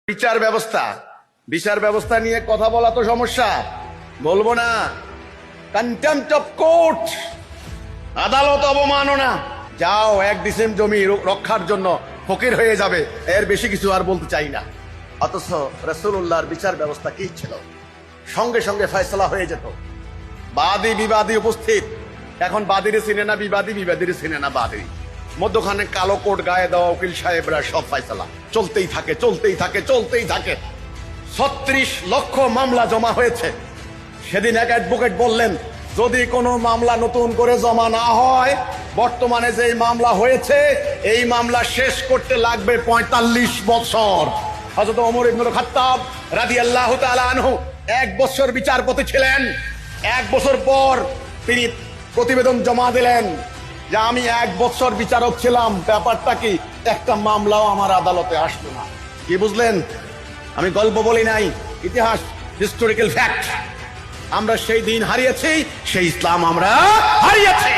বিচার ব্যবস্থা নিয়ে কথা বলা তো সমস্যা, বলবো না। কন্টেম্পট অফ কোর্ট, আদালত অবমাননা। যাও, 1 ডিসেম জমি রক্ষার জন্য ফকির হয়ে যাবে, এর বেশি কিছু আর বলতে চাই না। অথচ রাসূলুল্লাহর বিচার ব্যবস্থা কি ছিল? সঙ্গে সঙ্গে ফয়সালা হয়ে যেত। বাদী বিবাদী উপস্থিত, এখন বাদীরে চিনে না বিবাদী, বিবাদীরে চিনে না বাদী। মধ্যখানে কালো কোট গায়ে দেওয়া উকিল সাহেবরা সব ফয়সালা চলতেই থাকে। 36 লক্ষ মামলা জমা হয়েছে। সেদিন এক অ্যাডভোকেট বললেন, যদি কোনো মামলা নতুন করে জমা না হয়, বর্তমানে যে মামলা হয়েছে এই মামলা শেষ করতে লাগবে 45 বছর। হযরত ওমর ইবনুল খাত্তাব রাদিয়াল্লাহু তাআলা আনহু 1 বছর বিচারপতি ছিলেন। 1 বছর পর তিনি প্রতিবেদন জমা দিলেন যে আমি 1 বছর বিচারক ছিলাম, ব্যাপারটা কি, একটা মামলাও আমার আদালতে আসলো না। কি বুঝলেন? আমি গল্প বলি নাই, ইতিহাস, হিস্টোরিক্যাল ফ্যাক্ট। আমরা সেই দিন হারিয়েছি, সেই ইসলাম আমরা হারিয়েছি।